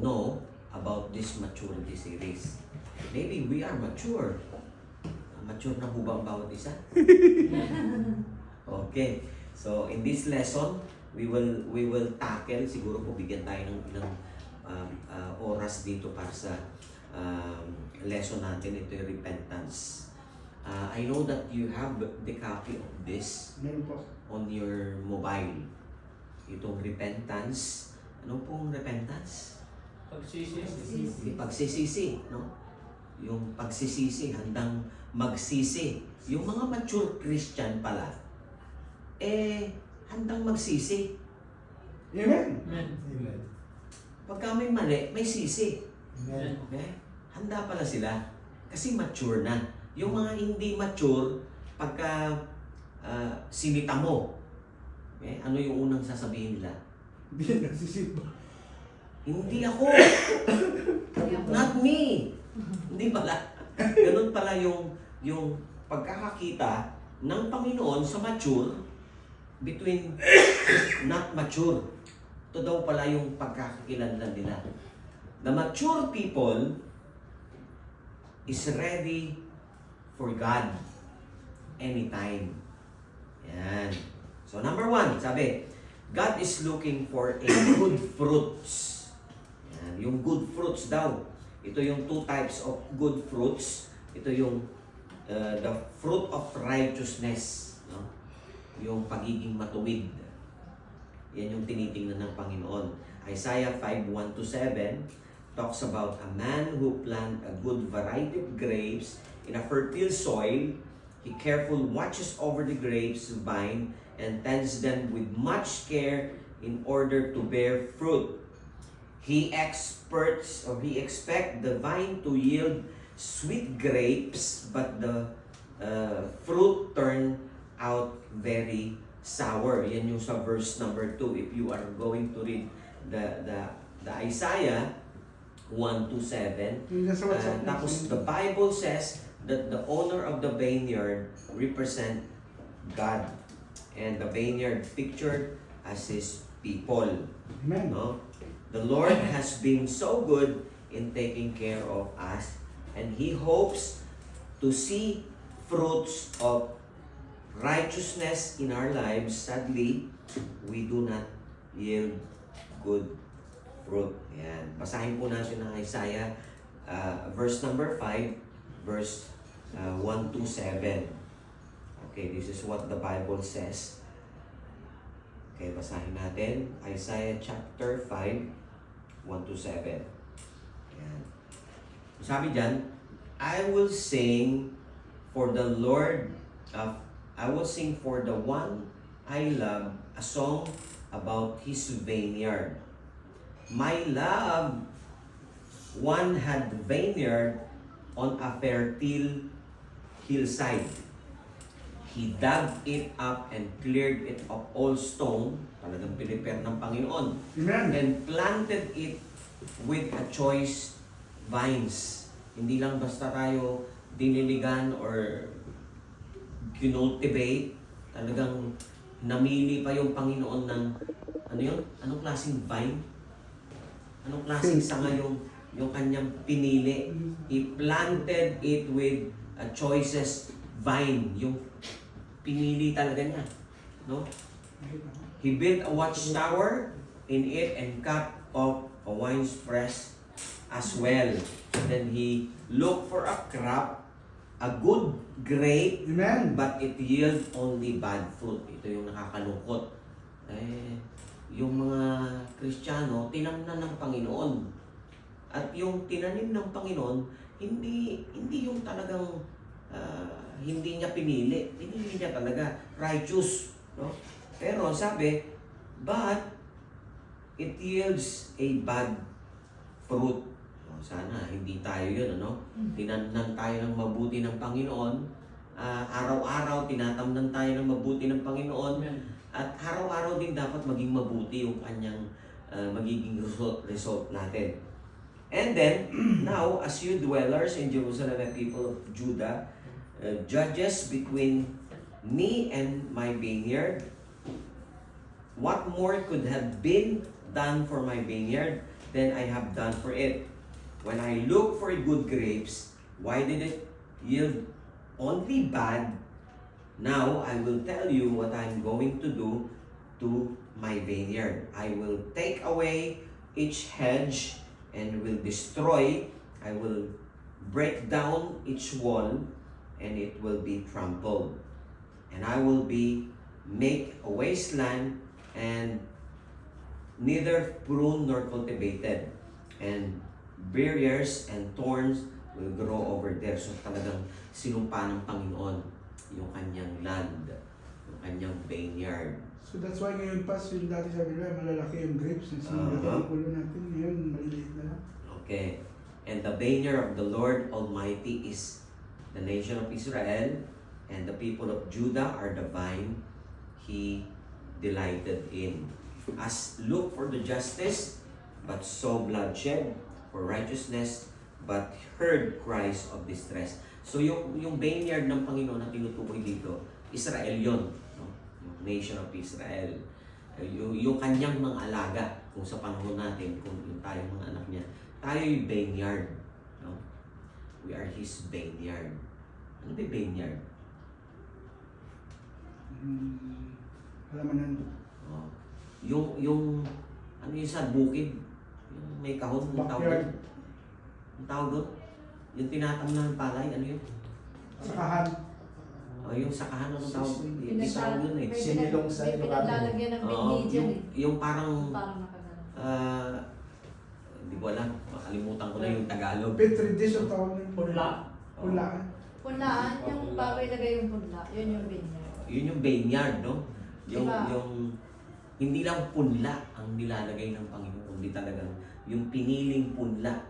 know about this maturity series. Maybe we are mature. Mature na po ba ang bawat isa? Okay. So in this lesson, we will tackle, siguro po bigyan tayo ng ilang oras dito para sa lesson natin. Ito yung repentance. I know that you have the copy of this on your mobile. Itong repentance. Ano pong repentance? Pagsisisi. Pagsisisi, no? Yung pagsisisi, handang magsisi. Yung mga mature Christian pala, handang magsisi. Amen. Amen. Pagka may mali, may sisi. Amen. Okay? Handa pala sila. Kasi mature na. Yung mga hindi mature, pagka sinita mo, ano yung unang sasabihin nila? Hindi nagsisimba. Hindi ako. Not me. Hindi pala. Ganun pala yung pagkakakita ng Panginoon sa mature between not mature. Ito daw pala yung pagkakakilanlan nila. The mature people is ready for God anytime. Yan. So number 1, sabi, God is looking for a good fruits. Yan, yung good fruits daw. Ito yung 2 types of good fruits. Ito yung the fruit of righteousness, no? Yung pagiging matuwid. Yan yung tinitingnan ng Panginoon. Isaiah 5:1-7 talks about a man who plant a good variety of grapes in a fertile soil. He carefully watches over the grapes vine and tends them with much care in order to bear fruit. He expects the vine to yield sweet grapes, but the fruit turn out very sour. Yan yung sa verse number 2. If you are going to read the Isaiah 1-7, tapos the Bible says that the owner of the vineyard represent God, and the vineyard pictured as His people. Amen. No? The Lord has been so good in taking care of us, and He hopes to see fruits of righteousness in our lives. Sadly, we do not yield good fruit. Yan. Basahin po natin ng Isaiah verse number 5, verse 1-7. Okay, this is what the Bible says. Okay, basahin natin. Isaiah chapter 5, 1-7. Yan. Sabi dyan, I will sing for the Lord I will sing for the one I love a song about His vineyard. My love, one had vineyard on a fertile hillside. He dug it up and cleared it of all stone, talagang pinipare ng Panginoon, Amen. and planted it with a choice vines. Hindi lang basta tayo diniligan or kinultivate, talagang namili pa yung Panginoon ng, ano yun? Anong klaseng vine? Anong klaseng sanga yung kanyang pinili? He planted it with a choicest vine. Yung pinili talaga niya. No? He built a watchtower in it and cut off a wine's press as well. Then he looked for a crop, a good grape, Amen. but it yield only bad fruit. Ito yung nakakalungkot. Yung mga Kristiyano, tinamnan ng Panginoon. At yung tinanim ng Panginoon, hindi yung talagang hindi niya pinili. Pinili niya talaga righteous. No? Pero sabi, but it yields a bad fruit. Sana hindi tayo yun, ano? Tinamnan tayo ng mabuti ng Panginoon. Araw-araw tinatamnan tayo ng mabuti ng Panginoon. At araw-araw din dapat maging mabuti yung kanyang magiging result natin. And then, now, as you dwellers in Jerusalem and people of Judah, judges between me and my vineyard, what more could have been done for my vineyard? than I have done for it. When I look for good grapes, why did it yield only bad? Now I will tell you what I'm going to do to my vineyard. I will take away each hedge and will destroy. I will break down each wall and it will be trampled. And I will make a wasteland and neither pruned nor cultivated. And barriers and thorns will grow over there. So talagang sinumpa ng Panginoon yung kanyang land, yung kanyang vineyard. So that's why ngayon pas, yung dati sabi nila, malalaki yung grapes na sinipulo natin. Ngayon, maliliit na lang. Okay. And the vineyard of the Lord Almighty is the nation of Israel, and the people of Judah are the vine He delighted in. As look for the justice, but saw bloodshed, for righteousness, but heard cries of distress. So yung vineyard ng Panginoon na tinutukoy dito, Israel yon, no? Yung nation of Israel. Yung kanyang mga alaga, kung sa panahon natin, kung yung tayong mga anak niya, tayo yung vineyard. No? We are His vineyard. Ano ba yung vineyard? Halamanan. Oh. Yung ano yung sa bukid, yung may kahon, yung tawag doon. Backyard. Yung tawag doon? Yung tinatamnan ng palay, ano yun? Sakahan. O yung sakahan, ano tawag? Yung tawag doon eh. Sinilong sa may pinaglalagyan ng binhi dyan eh. Yung parang, Parang nakagano. hindi ko alam, makalimutan ko na yung Tagalog. Petri dish ang tawag ng Punla. Punlaan. Punlaan, yung bago ilagay yung punla, yun yung vineyard. Yun yung vineyard, no? Yung, Diba? yung, hindi lang punla ang nilalagay ng Panginoon, kundi talagang yung piniling punla.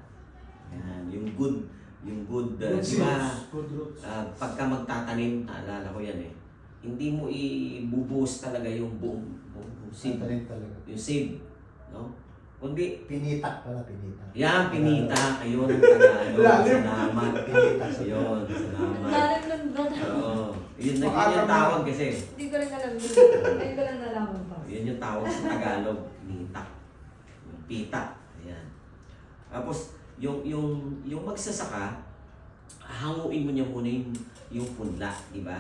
Yan, yung good, Good di ba? seeds, good roots. Pagka magtatanim, naalala ko yan eh, hindi mo ibubuhos talaga yung buong seed, Tatanim talaga. yung seed, no? Kundi, Pinitak pala, pinitak. yan, pinita, ayun ang Tagalog, Lalim. salamat, Pinita sa ayun, Ang salamat. lalim nun ba? Oo, yun yung tawag kasi, Hindi ko rin alam yun. Ngayon ko lang nalaman pa. yun yung tawag sa Tagalog, pinita, yung pita, ayan. Tapos, yung magsasaka, hanguin mo niya muna yung punla, di ba?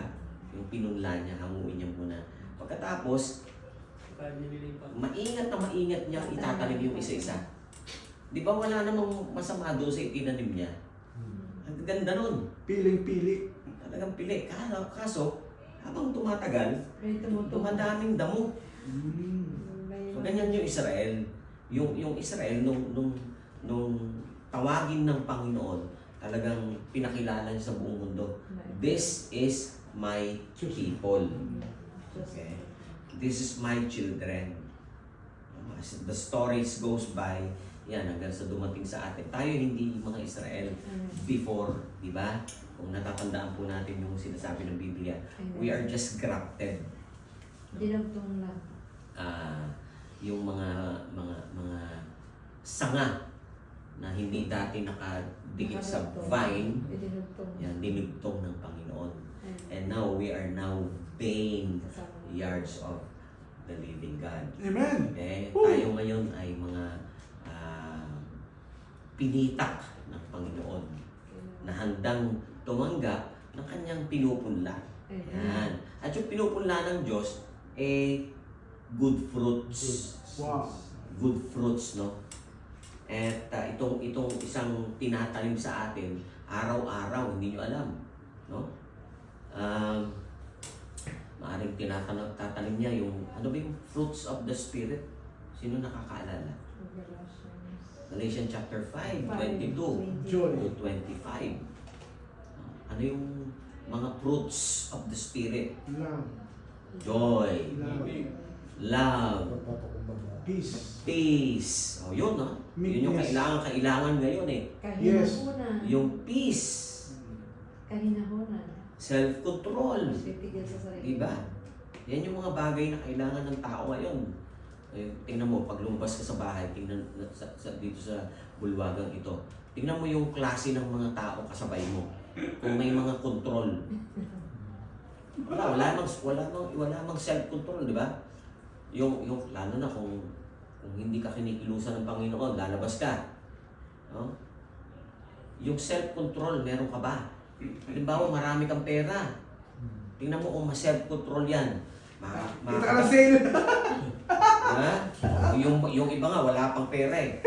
Yung pinunla niya, hanguin niya muna. Pagkatapos, maingat niya itatanim yung isa-isa. Di ba wala namang masama doon sa itinanim niya? Ang ganda nun. Piling-pili. Talagang pili. Kaso, habang tumatagal, May tumutubo. dumadaming damo. May- So, ganyan yung Israel. Yung Israel, nung tawagin ng Panginoon, talagang pinakilala niya sa buong mundo. This is my people. Okay? This is my children. As the stories goes by, yan, hanggang sa dumating sa atin. Tayo hindi mga Israel before, di ba? Kung natatandaan po natin yung sinasabi ng Biblia, we are just grafted. Dinagtong na. Yung mga sanga na hindi dati nakadikit sa vine, Dinagtong. yan, dinugtong ng Panginoon. And now, we are now vain yards of the living God. Amen. Okay? Woo! Tayo ngayon ay mga pinitak ng Panginoon na handang tumanggap ng kanyang pinupunla. Yan. At yung pinupunla ng Diyos, good fruits. Wow. Good fruits, no? At itong isang tinatanim sa atin, araw-araw, hindi nyo alam, no? Maaring tatanim niya yung, ano ba yung fruits of the Spirit? Sino nakakaalala? Galatians chapter 5, 22 Joy. to 25. Ano yung mga fruits of the Spirit? Love. Joy, Love. love, Peace. peace. O yun, no? Yun yung Meekness. kailangan ngayon eh. Kahinahunan. Yung peace, Kahinahunan. self-control. Pipigil sa sarili. Diba? Yan yung mga bagay na kailangan ng tao ngayon. Tingnan mo, pag lumabas ka sa bahay, tingnan dito sa bulwagang ito, tingnan mo yung klase ng mga tao kasabay mo. Kung may mga control. Wala mang self-control, di ba? Yung lalo na kung Kung hindi ka kinikilusan ng Panginoon, lalabas ka. No? Yung self-control, meron ka ba? Halimbawa, marami kang pera. Tingnan mo kung ma-self-control yan. Kita ka na sale. Ha? Yung iba nga, wala pang pera eh.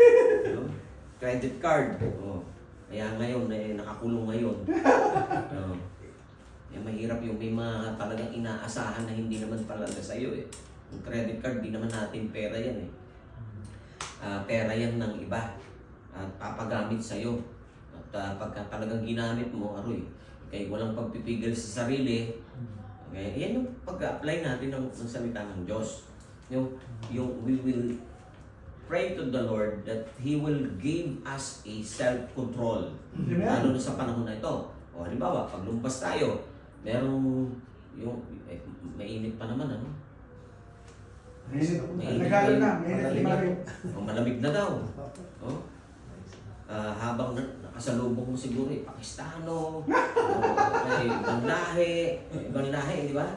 No? Credit card. Oh. Kaya ngayon, nakakulong ngayon. No? Mahirap yung may mga talagang inaasahan na hindi naman talaga sa'yo eh. Yung credit card, di naman natin pera yan eh. Pera yan ng iba. At papagamit sa'yo. At pagka talagang ginamit mo, aroy, kaya walang pagpipigil sa sarili. Okay? Yan yung pag-apply natin ng salita ng Diyos. Yung we will pray to the Lord that He will give us a self-control. Amen. Lalo na sa panahon na ito. O halimbawa, pag lumabas tayo, merong mainit pa naman, ano? Nagalo na, mainit na rin. O malamig na daw. O? Habang nakasalubong mo siguro Pakistano, ibang lahi, di ba?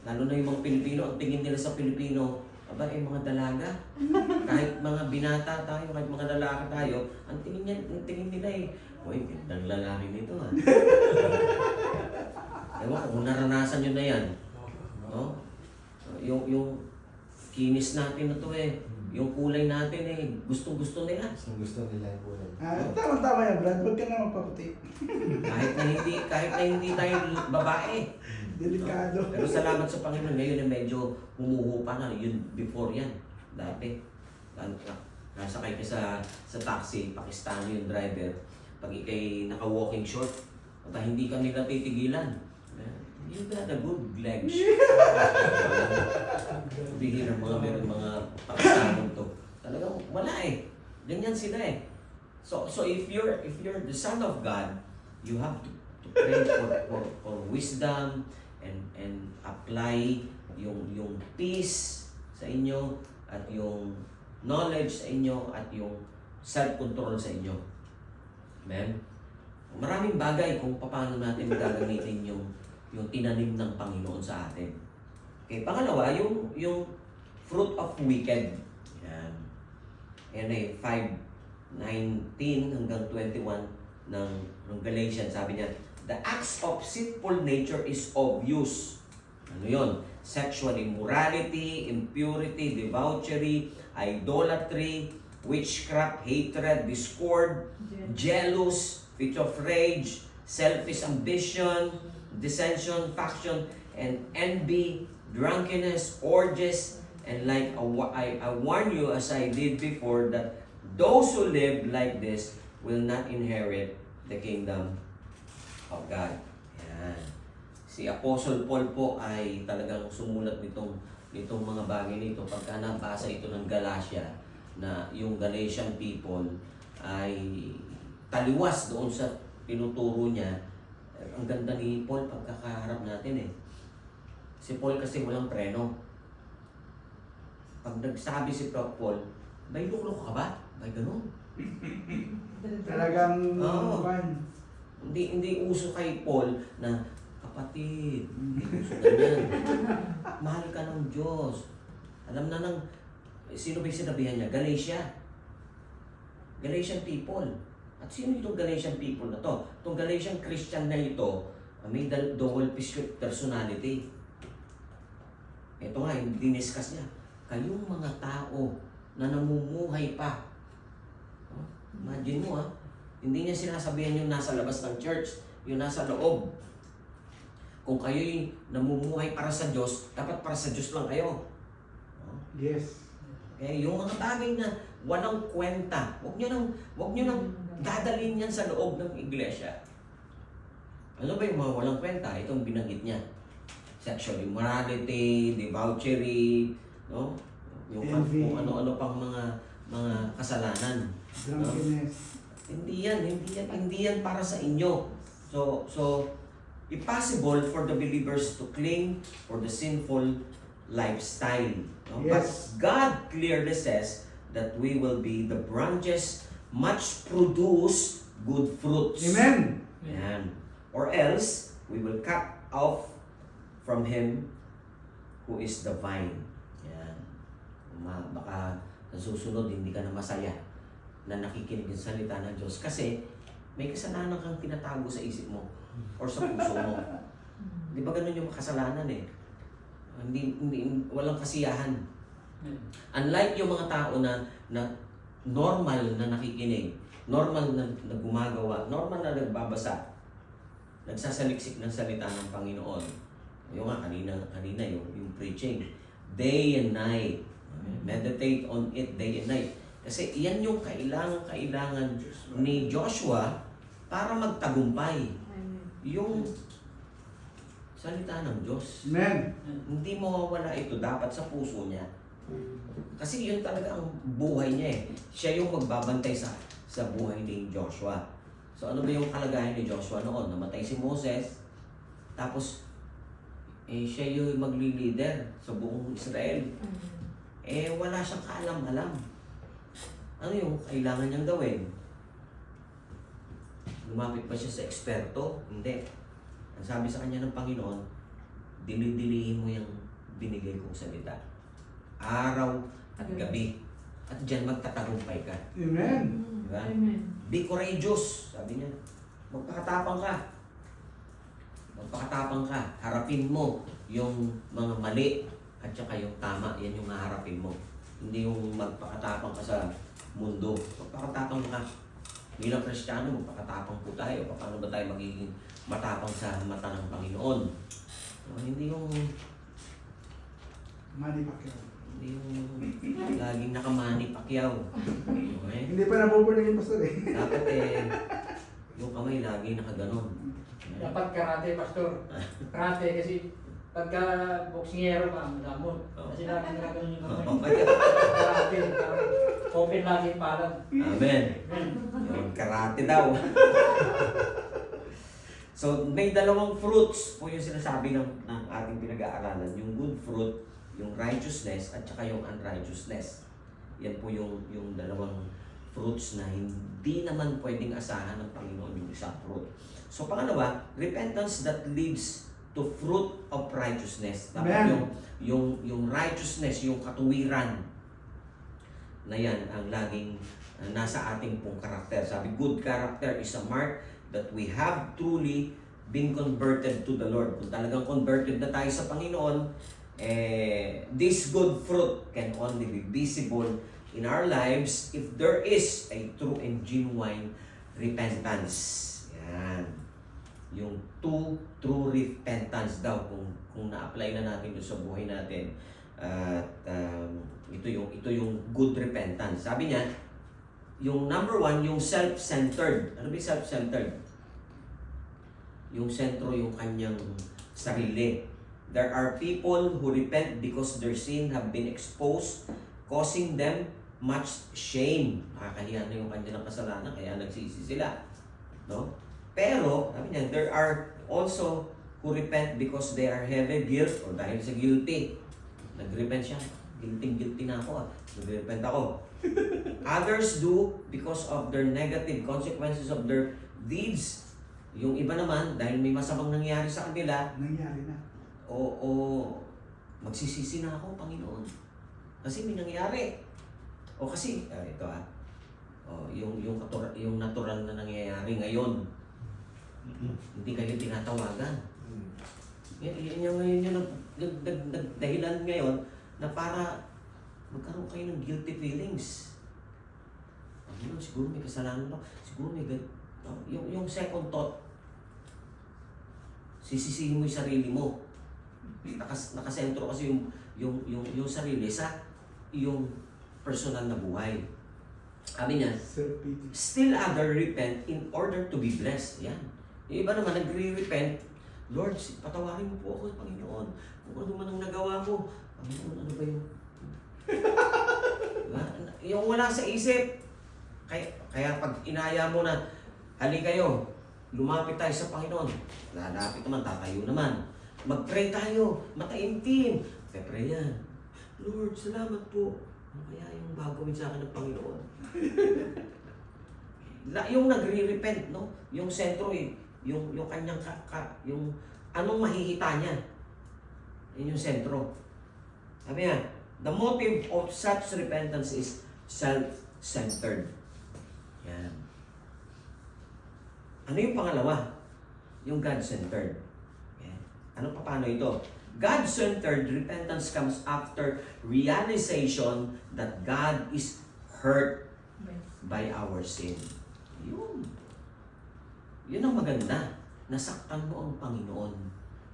Lalo na yung mga Pilipino, ang tingin nila sa Pilipino, aba, mga dalaga. Kahit mga binata tayo, kahit mga lalaki tayo, ang tingin nila uy, gandang lalaki nito ah. Ewan ko, kung naranasan nyo na yan, no? Yung kinis natin na to yung kulay natin gustong-gusto nila. Gusto nila yung kulay. Tama yan, Brad. Huwag ka na magpaputi. Kahit na hindi tayo babae. Delikado. Pero salamat sa Panginoon, ngayon medyo humuhupa na. Yun, before yan. Dati. Nasakay ka sa taxi, Pakistano yung driver. Pag ikay naka-walking short, at hindi ka nila titigilan. You got a good legs. Bihira meron mga Pakistano to. Talagang wala Ganyan sila So if you're the son of God, you have to pray for wisdom and apply yung peace sa inyo at yung knowledge sa inyo at yung self-control sa inyo. Amen? Maraming bagay kung paano natin gagamitin yung tinanim ng Panginoon sa atin. Okay, pangalawa, yung fruit of wicked. Yan. Yan 5:19 hanggang 21 ng Galatians. Sabi niya, the acts of sinful nature is obvious. Ano yun? Sexual immorality, impurity, debauchery, idolatry, witchcraft, hatred, discord, jealous, fit of rage, selfish ambition, dissension, faction, and envy, drunkenness, orgies, and like I warn you as I did before that those who live like this will not inherit the kingdom of God. Yan. Si Apostle Paul po ay talagang sumulat nitong mga bagay nito pagka nabasa ito ng Galatia na yung Galatian people ay taliwas doon sa tinuturo niya. Ang ganda ni Paul pagkakaharap natin Si Paul kasi walang preno. Pag nagsabi si Paul, may luklok ka ba? May ganun. Talagang Hindi uso kay Paul na kapatid, hindi uso ganyan. Mahal ka ng Diyos. Alam na sino ba yung sinabihan niya? Galatian people. At sino itong Galatian people na to? Itong Galatian Christian na ito, may double personality. Ito nga, yung diniscuss niya. Kayong mga tao na namumuhay pa. Imagine mo hindi niya sinasabihan yung nasa labas ng church, yung nasa loob. Kung kayo'y namumuhay para sa Diyos, dapat para sa Diyos lang kayo. Yes. Okay, yung mga bagay na walang kwenta, huwag nyo nang dadalhin yan sa loob ng iglesia. Ano ba yung mga walang kwenta? Itong binanggit niya. Sexual immorality, debauchery, no? Yung kung ano-ano pang mga kasalanan. Drunkenness. Hindi yan para sa inyo. So impossible for the believers to cling for the sinful lifestyle. No? Yes. But God clearly says that we will be the branches much produce good fruits. Amen. Yan. Or else, we will cut off from Him who is the vine. Yan. Baka Sa susunod, hindi ka na masaya na nakikinig sa salita ng Diyos. Kasi may kasalanan kang tinatago sa isip mo or sa puso mo. Di ba ganun yung kasalanan eh? Walang kasiyahan. Unlike yung mga tao na normal na nakikinig, normal na gumagawa, normal na nagbabasa, nagsasaliksik ng salita ng Panginoon. Yung nga, kanina yung preaching. Day and night. Meditate on it day and night. Kasi iyan yung kailangan ni Joshua para magtagumpay. Amen. Yung salita ng Diyos. Amen. Hindi mawawala ito dapat sa puso niya. Kasi yun talaga ang buhay niya eh. Siya yung magbabantay sa buhay ni Joshua. So ano ba yung kalagayan ni Joshua noon? Namatay si Moses, tapos siya yung magli-leader sa buong Israel. Wala siyang kaalam-alam. Ano yung kailangan niyang gawin? Lumapit ba siya sa eksperto? Hindi. Ang sabi sa kanya ng Panginoon, dili-dilihin mo yung binigay kong salita. Araw at gabi. At diyan magtatagumpay ka. Amen. Diba? Amen. Be courageous, sabi niya. Magpakatapang ka. Magpakatapang ka. Harapin mo yung mga mali at saka yung tama. Yan yung haharapin mo. Hindi yung magpakatapang ka sa mundo. Magpakatapang ka. Bilang Kristiyano, magpakatapang po tayo. Paano ba tayo magiging matapang sa mata ng Panginoon? Hindi yung Manny Pacquiao. Hindi yung laging nakamani Pacquiao. Okay? Hindi pa nabubuling yung pastor eh. Dapat yung kamay lagi nakaganon. Dapat karate, pastor. Karate kasi pagka boksingero ka, madamot. Kasi lagi gagawin yung kamay. Karate, open lagi yung palang. Amen. Yung karate daw. So, may dalawang fruits po yung sinasabi ng ating pinag-aaralan. Yung good fruit, yung righteousness, at saka yung unrighteousness. Yan po yung dalawang fruits na hindi naman pwedeng asahan ng Panginoon yung isang fruit. So, pangalawa, repentance that leads to fruit of righteousness. Dapat yung righteousness, yung katuwiran na yan ang laging nasa ating pong karakter. Sabi, good character is a mark that we have truly been converted to the Lord. Kung talagang converted na tayo sa Panginoon, this good fruit can only be visible in our lives if there is a true and genuine repentance. Yan. Yung true repentance daw kung na-apply na natin doon sa buhay natin. At ito yung good repentance. Sabi niya, yung number one, yung self-centered. Ano ba yung self-centered? Yung sentro, yung kanyang sarili. There are people who repent because their sin have been exposed, causing them much shame. Nakakahiya na yung kanilang kasalanan, kaya nagsisi sila. No? Pero, sabi niya, there are also who repent because they are heavy guilt or dahil sa guilty. Nag-repent siya. Guilty na ako. Nag-repent ako. Others do because of their negative consequences of their deeds. Yung iba naman, dahil may masamang nangyari sa kanila, Nangyari na. o magsisisi na ako, Panginoon. Kasi may nangyari. O kasi, yung natural na nangyayari ngayon, hindi kayo tinatawagan. Yan yung dahilan ngayon na para magkaroon kayo ng guilty feelings. Siguro may kasalanan ako. Siguro may yung second thought, sisisihin mo yung sarili mo. Nakasentro kasi yung sarili sa yung personal na buhay. Sabi niya, Self-pity. still other repent in order to be blessed. Yan. Yung iba naman nagre-repent, Lord, patawarin mo po ako, Panginoon. Kung ano man ang nagawa ko, Panginoon, ano ba yung... Diba? Yung wala sa isip. Kaya pag inaya mo na, hali kayo, lumapit tayo sa Panginoon. Lalapit naman, tatayo naman. Mag-pray tayo, mataimtim. Pray yan. Lord, salamat po. Ano kaya yung gagawin sa akin ng Panginoon? Yung nagre-repent, no? Yung sentro yung kanyang yung anong mahihita niya. Yun yung sentro. Sabi niya, The motive of such repentance is self-centered. Yan. Ano yung pangalawa? Yung God-centered. Yan. Ano paano ito? God-centered repentance comes after realization that God is hurt by our sin. Yun. Yun ang maganda. Nasaktan mo ang Panginoon.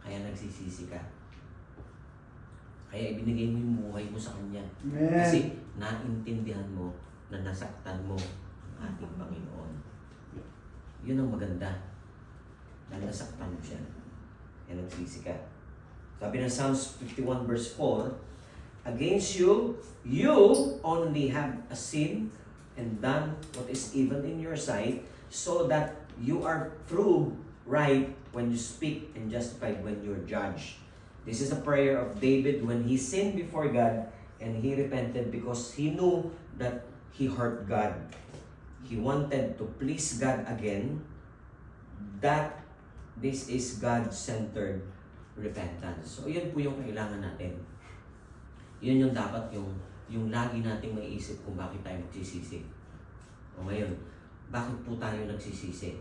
Kaya nagsisisi ka. Kaya ibinigay mo yung buhay mo sa Kanya. Amen. Kasi naintindihan mo na nasaktan mo ang ating Panginoon. Yun ang maganda. Dahil nasaktan mo siya. Kaya nagsisi ka. Sabi ng Psalms 51 verse 4, against you, you only have a sin and done what is evil in your sight, so that you are proved right when you speak and justified when you're judged. This is a prayer of David when he sinned before God and he repented because he knew that he hurt God. He wanted to please God again. That this is God-centered repentance. So, yun po yung kailangan natin. Yun yung dapat yung lagi nating maiisip kung bakit tayo nagsisisi. O ngayon, bakit po tayo nagsisisi?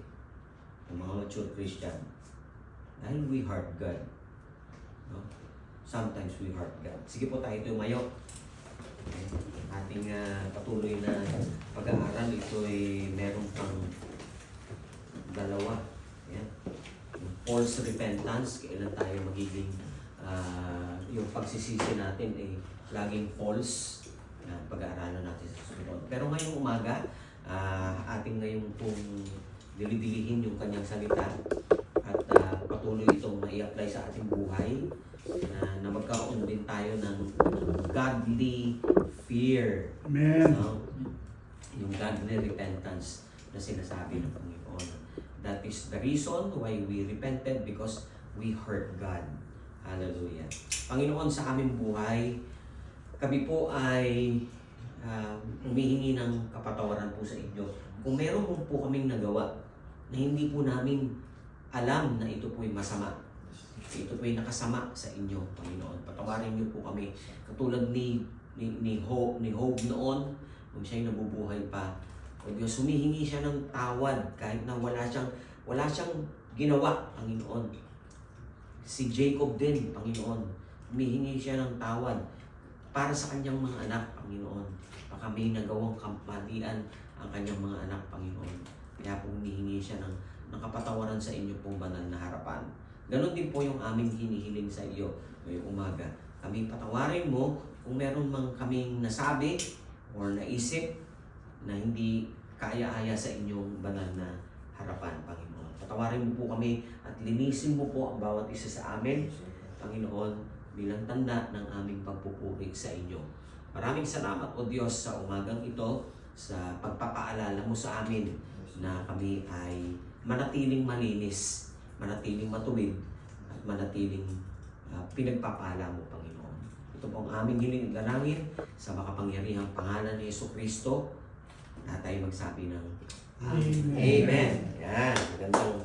Yung mga mature Christian. Dahil we hurt God. No? Sometimes we hurt God. Sige po tayo tumayo. Okay. Ating patuloy na pag-aaral. Ito ay meron pang dalawa. Yan. Yung false repentance. Kailan tayo magiging yung pagsisisi natin ay laging false. Yan, pag-aaralan natin sa susunod. Pero ngayong umaga, ating ngayong pong dilidilihin yung kanyang salita at patuloy itong mai-apply sa ating buhay na magkaroon din tayo ng godly fear. Amen. Yung godly repentance na sinasabi ng Panginoon. That is the reason why we repented, because we hurt God. Hallelujah. Panginoon, sa aming buhay, kami po ay humihingi ng kapatawaran po sa inyo. Kung meron po kaming nagawa na hindi po namin alam na ito po ay masama, ito po ay nakasama sa inyo, Panginoon. Patawarin niyo po kami. Katulad ni Job noon, kung siya'y nabubuhay pa. O Diyos, humihingi siya ng tawad kahit na wala siyang ginawa, Panginoon. Si Jacob din, Panginoon, humihingi siya ng tawad para sa kanyang mga anak, Panginoon. Baka may nagawang kamalian ang kanyang mga anak, Panginoon. Kaya po humihingi siya ng kapatawaran sa inyo pong banal na harapan. Ganon din po yung aming hinihiling sa iyo ngayong umaga. Kami patawarin mo kung meron mang kaming nasabi or naisip na hindi kaya-aya sa inyong banal na harapan, Panginoon. Patawarin mo po kami at linisin mo po ang bawat isa sa amin, Panginoon, bilang tanda ng aming pagpupuri sa inyo. Maraming salamat, O Diyos, sa umagang ito, sa pagpapaalala mo sa amin na kami ay manatiling malinis, manatiling matuwid, at manatiling pinagpapala mo, Panginoon. Ito po ang aming hiling at dalangin sa makapangyarihang pangalan ni Jesucristo na tayo magsabi ng Amen. Amen. Yan. Magandang